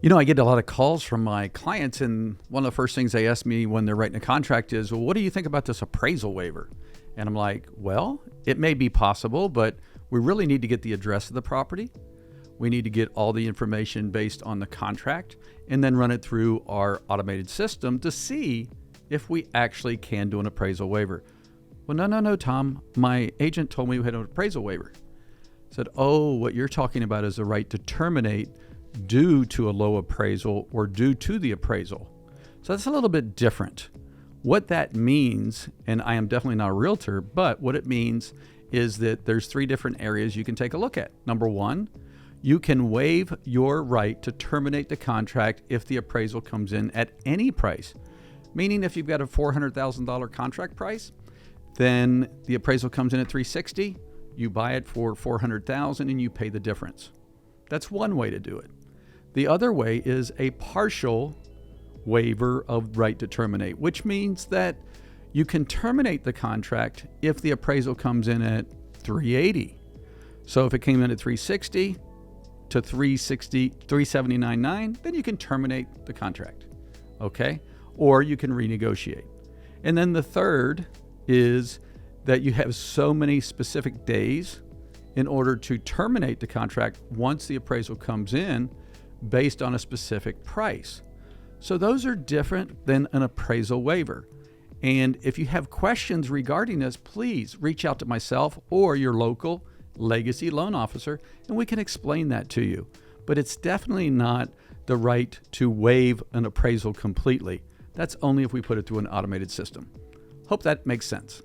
I get a lot of calls from my clients, and one of the first things they ask me when they're writing a contract is, well, what do you think about this appraisal waiver? And I'm like, well, it may be possible, but we really need to get the address of the property. We need to get all the information based on the contract and then run it through our automated system to see if we actually can do an appraisal waiver. Well, no, Tom. My agent told me we had an appraisal waiver. I said, oh, what you're talking about is the right to terminate due to a low appraisal or due to the appraisal. So that's a little bit different. What that means, and I am definitely not a realtor, but what it means is that there's 3 different areas you can take a look at. Number 1, you can waive your right to terminate the contract if the appraisal comes in at any price. Meaning if you've got a $400,000 contract price, then the appraisal comes in at $360,000, you buy it for $400,000 and you pay the difference. That's one way to do it. The other way is a partial waiver of right to terminate, which means that you can terminate the contract if the appraisal comes in at $380,000. So if it came in at $360,000 to $379,900, then you can terminate the contract, okay? Or you can renegotiate. And then the third is that you have so many specific days in order to terminate the contract once the appraisal comes in based on a specific price. So those are different than an appraisal waiver. And if you have questions regarding this, please reach out to myself or your local legacy loan officer, and we can explain that to you. But it's definitely not the right to waive an appraisal completely. That's only if we put it through an automated system. Hope that makes sense.